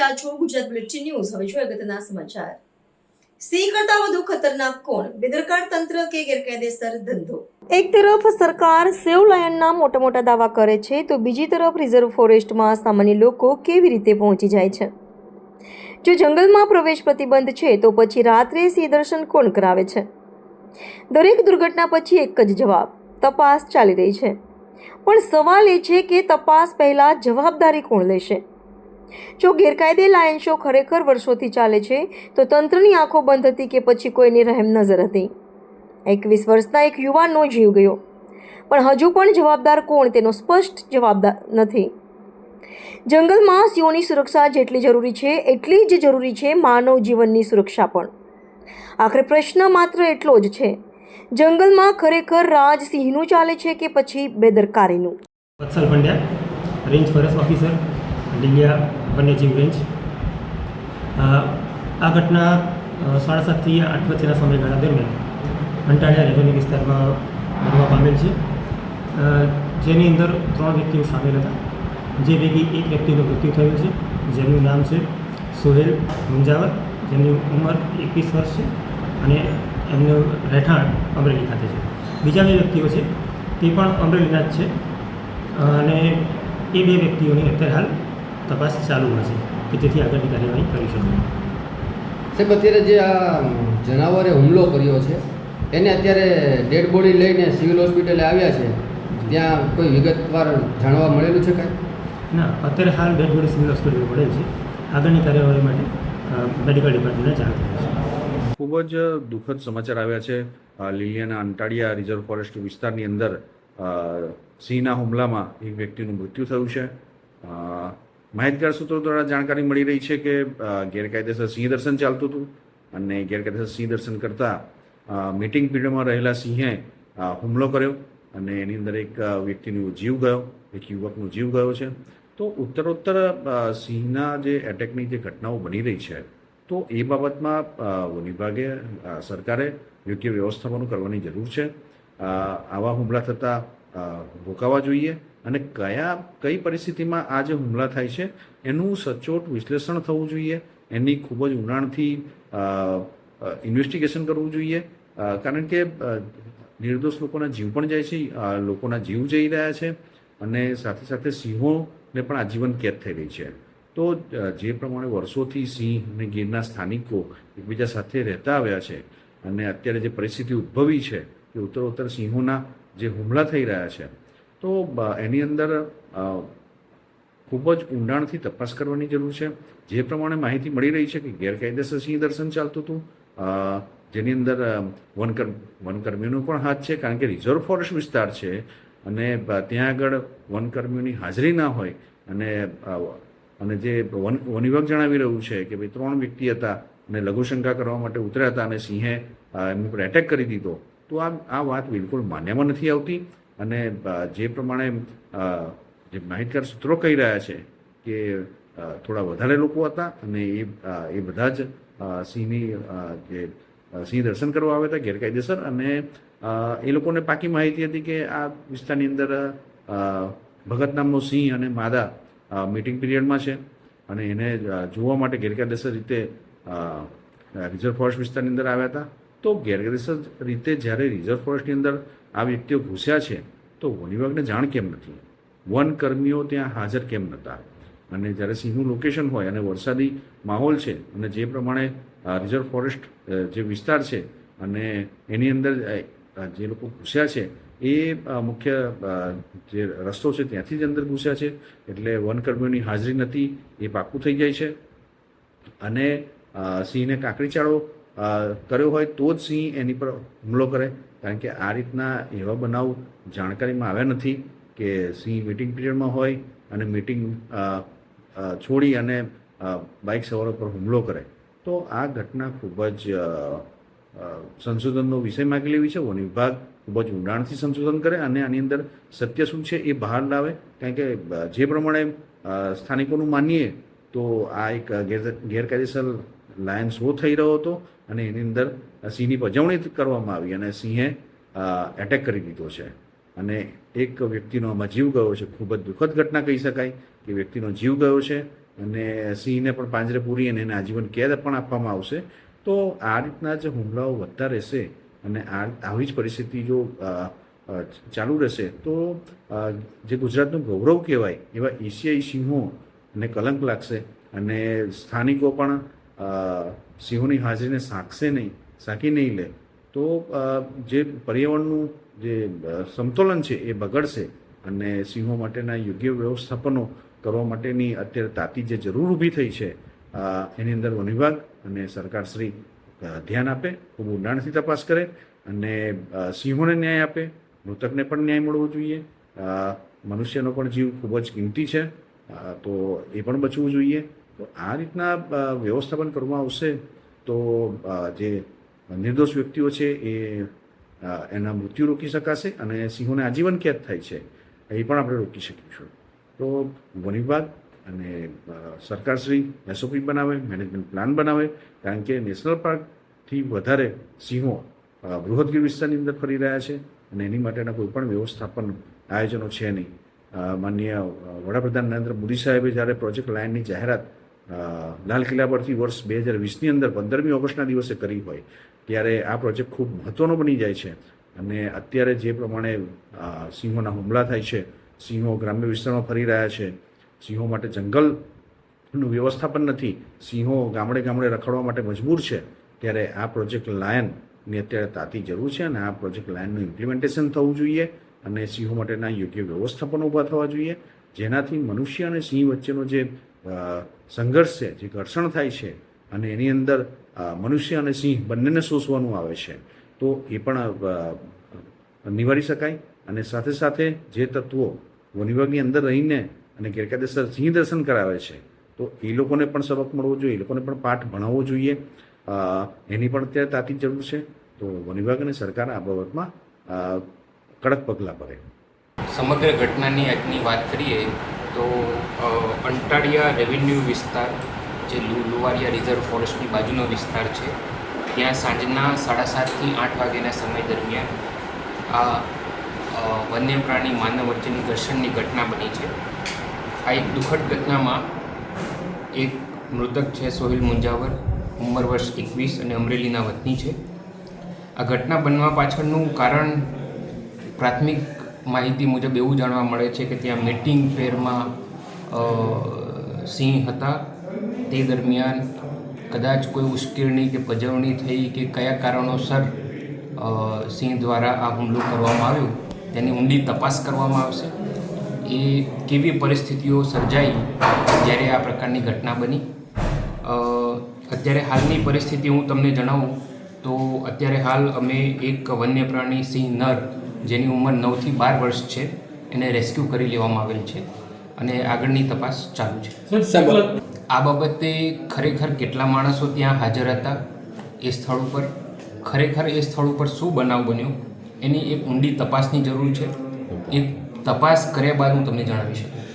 રહ્યા છો Gujarat bulletin news. હવે જોઈએ અગત્યના સમાચાર। સિંહ કરતા વધુ ખતરનાક કોણ? બેદરકાર તંત્ર કે ગેરકાયદેસર ધંધો? એક તરફ સરકાર સેવ લાયનના મોટા મોટા દાવા કરે છે તો બીજી તરફ રિઝર્વ ફોરેસ્ટમાં સામાન્ય લોકો કેવી રીતે પહોંચી જાય છે? જો જંગલમાં પ્રવેશ પ્રતિબંધ છે તો પછી રાત્રે સિંહ દર્શન કોણ કરાવે છે? દરેક દુર્ઘટના પછી એક જ જવાબ: તપાસ ચાલી રહી છે। પણ સવાલ એ છે કે તપાસ પહેલા જવાબદારી કોણ લેશે? જો ગેરકાયદે લાયન શો ખરેખર વર્ષોથી ચાલે છે તો તંત્રની આંખો બંધ હતી કે પછી કોઈની રહેમ નજર હતી? 21 વર્ષના એક યુવાનનો જીવ ગયો, પણ હજુ પણ જવાબદાર કોણ તેનો સ્પષ્ટ જવાબ નથી। જંગલમાં સિંહોની સુરક્ષા જેટલી જરૂરી છે એટલી જ જરૂરી છે માનવ જીવનની સુરક્ષા પણ। આખરે પ્રશ્ન માત્ર એટલો જ છે, જંગલમાં ખરેખર રાજ સિંહનું ચાલે છે કે પછી બેદરકારીનું? Vatsal Pandya, range forest officer, Lilia વન્યજીવ રેન્જ। આ ઘટના 7:30 થી 8 વચ્ચેના સમયગાળા દરમિયાન અંટાળિયા રેવન્યુ વિસ્તારમાં બનવા પામેલ છે, જેની અંદર 3 વ્યક્તિઓ સામેલ હતા, જે પૈકી એક વ્યક્તિનું મૃત્યુ થયું છે, જેમનું નામ છે સોહેલ મુંજાવર, જેમની ઉંમર 21 વર્ષ છે અને એમનું રહેઠાણ અમરેલી ખાતે છે। બીજા 2 વ્યક્તિઓ છે તે પણ અમરેલીના જ છે અને એ 2 વ્યક્તિઓની અત્યારે હાલ તપાસ ચાલુમાં છે કે જેથી આગળની કાર્યવાહી કરી શકાય। સાહેબ, અત્યારે જે આ જનાવરે હુમલો કર્યો છે એને અત્યારે ડેડ બોડી લઈને સિવિલ હોસ્પિટલે આવ્યા છે, ત્યાં કોઈ વિગતવાર જાણવા મળેલું છે કાંઈ? ના, અત્યારે હાલ ડેડ બોડી સિવિલ હોસ્પિટલ મળેલ છે। આગળની કાર્યવાહી માટે મેડિકલ ડિપાર્ટમેન્ટને જાણ કરી છે। ખૂબ જ દુઃખદ સમાચાર આવ્યા છે। લીલિયાના અંટાળિયા રિઝર્વ ફોરેસ્ટ વિસ્તારની અંદર સિંહના હુમલામાં એક વ્યક્તિનું મૃત્યુ થયું છે। માહિતગાર સૂત્રો દ્વારા જાણકારી મળી રહી છે કે ગેરકાયદેસર સિંહ દર્શન ચાલતું હતું અને ગેરકાયદેસર સિંહ દર્શન કરતાં મીટિંગ પીરિયડમાં રહેલા સિંહે હુમલો કર્યો અને એની અંદર એક વ્યક્તિનો જીવ ગયો, એક યુવકનો જીવ ગયો છે। તો ઉત્તરોત્તર સિંહના જે એટેકની જે ઘટનાઓ બની રહી છે તો એ બાબતમાં વન વિભાગે, સરકારે યોગ્ય વ્યવસ્થાપન કરવાની જરૂર છે। આવા હુમલા થતાં રોકાવા જોઈએ અને કઈ પરિસ્થિતિમાં આ જે હુમલા થાય છે એનું સચોટ વિશ્લેષણ થવું જોઈએ, એની ખૂબ જ ઊંડાણથી ઇન્વેસ્ટિગેશન કરવું જોઈએ, કારણ કે નિર્દોષ લોકોના જીવ પણ જાય છે, લોકોના જીવ જઈ રહ્યા છે અને સાથે સાથે સિંહોને પણ આજીવન કેદ થઈ રહી છે। તો જે પ્રમાણે વર્ષોથી સિંહ અને ગીરના સ્થાનિકો એકબીજા સાથે રહેતા આવ્યા છે અને અત્યારે જે પરિસ્થિતિ ઉદ્ભવી છે કે ઉત્તરોત્તર સિંહોના જે હુમલા થઈ રહ્યા છે તો એની અંદર ખૂબ જ ઊંડાણથી તપાસ કરવાની જરૂર છે। જે પ્રમાણે માહિતી મળી રહી છે કે ગેરકાયદેસર સિંહ દર્શન ચાલતું હતું, જેની અંદર વનકર્મીઓનો પણ હાથ છે, કારણ કે રિઝર્વ ફોરેસ્ટ વિસ્તાર છે અને ત્યાં આગળ વનકર્મીઓની હાજરી ના હોય અને જે વન વિભાગ જણાવી રહ્યું છે કે ભાઈ 3 વ્યક્તિ હતા અને લઘુશંકા કરવા માટે ઉતર્યા હતા અને સિંહે એમની પર એટેક કરી દીધો, તો આ વાત બિલકુલ માન્યમાં નથી આવતી। અને જે પ્રમાણે જે માહિતગાર સૂત્રો કહી રહ્યા છે કે થોડા વધારે લોકો હતા અને એ બધા જ સિંહ દર્શન કરવા આવ્યા હતા ગેરકાયદેસર, અને એ લોકોને પાકી માહિતી હતી કે આ વિસ્તારની અંદર ભગત નામનો સિંહ અને માદા મીટિંગ પીરિયડમાં છે અને એને જોવા માટે ગેરકાયદેસર રીતે રિઝર્વ ફોરેસ્ટ વિસ્તારની અંદર આવ્યા હતા। તો ગેરકાયદેસર રીતે જ્યારે રિઝર્વ ફોરેસ્ટની અંદર આ વ્યક્તિઓ ઘૂસ્યા છે તો વન વિભાગને જાણ કેમ નથી? વનકર્મીઓ ત્યાં હાજર કેમ નહોતા? અને જ્યારે સિંહનું લોકેશન હોય અને વરસાદી માહોલ છે અને જે પ્રમાણે રિઝર્વ ફોરેસ્ટ જે વિસ્તાર છે અને એની અંદર જે લોકો ઘૂસ્યા છે એ મુખ્ય જે રસ્તો છે ત્યાંથી જ અંદર ઘૂસ્યા છે, એટલે વનકર્મીઓની હાજરી નથી એ પાક્કું થઈ જાય છે અને સિંહને કાંકરી ચાળો કર્યો હોય તો જ સિંહ એની પર હુમલો કરે, કારણ કે આ રીતના એવા બનાવ જાણકારીમાં આવ્યા નથી કે સિંહ મીટિંગ પીરિયડમાં હોય અને મીટિંગ છોડી અને બાઇક સવારો પર હુમલો કરે। તો આ ઘટના ખૂબ જ સંશોધનનો વિષય માગી લેવી છે। વન વિભાગ ખૂબ જ ઊંડાણથી સંશોધન કરે અને આની અંદર સત્ય શું છે એ બહાર લાવે, કારણ કે જે પ્રમાણે સ્થાનિકોનું માનીએ તો આ એક ગેરકાયદેસર લાયન શો થઈ રહ્યો હતો અને એની અંદર સિંહની પજવણી કરવામાં આવી અને સિંહે એટેક કરી દીધો છે અને એક વ્યક્તિનો આમાં જીવ ગયો છે। ખૂબ જ દુઃખદ ઘટના કહી શકાય કે વ્યક્તિનો જીવ ગયો છે અને સિંહને પણ પાંજરે પૂરી અને એને આજીવન કેદ પણ આપવામાં આવશે. તો આ રીતના જે હુમલાઓ વધતા રહેશે અને આવી જ પરિસ્થિતિ જો ચાલુ રહેશે તો જે ગુજરાતનું ગૌરવ કહેવાય એવા એશિયાઈ સિંહોને કલંક લાગશે અને સ્થાનિકો પણ સિંહોની હાજરીને સાંકી નહીં લે તો જે પર્યાવરણનું જે સમતોલન છે એ બગડશે અને સિંહો માટેના યોગ્ય વ્યવસ્થાપનો કરવા માટેની અત્યારે તાતી જે જરૂર ઊભી થઈ છે એની અંદર વન વિભાગ અને સરકારશ્રી ધ્યાન આપે, ખૂબ ઊંડાણથી તપાસ કરે અને સિંહોને ન્યાય આપે, મૃતકને પણ ન્યાય મળવો જોઈએ. મનુષ્યનો પણ જીવ ખૂબ જ કિંમતી છે તો એ પણ બચવું જોઈએ. તો આ રીતના વ્યવસ્થાપન કરવામાં આવશે તો જે નિર્દોષ વ્યક્તિઓ છે એના મૃત્યુ રોકી શકાશે અને સિંહોને આજીવન કેદ થાય છે એ પણ આપણે રોકી શકીશું. તો વન વિભાગ અને સરકારશ્રી એસઓપી બનાવે, મેનેજમેન્ટ પ્લાન બનાવે, કારણ કે નેશનલ પાર્કથી વધારે સિંહો બૃહદ ગીર વિસ્તારની અંદર ફરી રહ્યા છે અને એની માટેના કોઈ પણ વ્યવસ્થાપન આયોજનો છે નહીં. માનનીય વડાપ્રધાન નરેન્દ્ર મોદી સાહેબે જ્યારે પ્રોજેક્ટ લાયનની જાહેરાત લાલ કિલ્લા પરથી વર્ષ 2020ની અંદર 15મી ઓગસ્ટના દિવસે કરી હોય ત્યારે આ પ્રોજેક્ટ ખૂબ મહત્ત્વનો બની જાય છે. અને અત્યારે જે પ્રમાણે સિંહોના હુમલા થાય છે, સિંહો ગ્રામ્ય વિસ્તારમાં ફરી રહ્યા છે, સિંહો માટે જંગલનું વ્યવસ્થાપન નથી, સિંહો ગામડે ગામડે રખડવા માટે મજબૂર છે, ત્યારે આ પ્રોજેક્ટ લાયનની અત્યારે તાતી જરૂર છે અને આ પ્રોજેક્ટ લાયનનું ઇમ્પ્લિમેન્ટેશન થવું જોઈએ અને સિંહો માટેના યોગ્ય વ્યવસ્થાપનો ઊભા થવા જોઈએ, જેનાથી મનુષ્ય અને સિંહ વચ્ચેનો જે સંઘર્ષ છે, જે ઘર્ષણ થાય છે અને એની અંદર મનુષ્ય અને સિંહ બંનેને શોષવાનું આવે છે તો એ પણ નિવારી શકાય. અને સાથે સાથે જે તત્વો વન વિભાગની અંદર રહીને અને ગેરકાયદેસર સિંહ દર્શન કરાવે છે તો એ લોકોને પણ સબક મળવો જોઈએ, એ લોકોને પણ પાઠ ભણાવવો જોઈએ. એની પણ અત્યારે તાતી જરૂર છે. તો વન વિભાગ અને સરકાર આ બાબતમાં કડક પગલાં ભરે. સમગ્ર ઘટનાની આજની વાત કરીએ તો અંટાળિયા રેવન્યુ વિસ્તાર જે લુવારિયા રિઝર્વ ફોરેસ્ટની બાજુનો વિસ્તાર છે ત્યાં સાંજના 7:30થી 8 વાગ્યાના સમય દરમિયાન આ વન્ય પ્રાણી માનવ વચ્ચેની ઘર્ષણની ઘટના બની છે. આ એક દુઃખદ ઘટનામાં એક મૃતક છે સોહિલ મુંજાવર, ઉંમર વર્ષ 21 અને અમરેલીના વતની છે. આ ઘટના બનવા પાછળનું કારણ પ્રાથમિક માહિતી મુજબ એવું જાણવા મળે છે કે ત્યાં મીટિંગ ફેરમાં સિંહ હતા. તે દરમિયાન કદાચ કોઈ ઉશ્કેરણી કે પજવણી થઈ કે કયા કારણોસર સિંહ દ્વારા આ હુમલો કરવામાં આવ્યો તેની ઊંડી તપાસ કરવામાં આવશે. એ કેવી પરિસ્થિતિઓ સર્જાઈ જ્યારે આ પ્રકારની ઘટના બની. અત્યારે હાલની પરિસ્થિતિ હું તમને જણાવું તો અત્યારે હાલ અમે એક વન્ય પ્રાણી સિંહ નર જેની ઉંમર 9થી 12 વર્ષ છે એને રેસ્ક્યુ કરી લેવામાં આવેલ છે અને આગળની તપાસ ચાલુ છે. આ બાબતે ખરેખર કેટલા માણસો ત્યાં હાજર હતા એ સ્થળ ઉપર, ખરેખર એ સ્થળ ઉપર શું બનાવ બન્યો એની એક ઊંડી તપાસની જરૂર છે. એ તપાસ કર્યા બાદ હું તમને જણાવી શકું.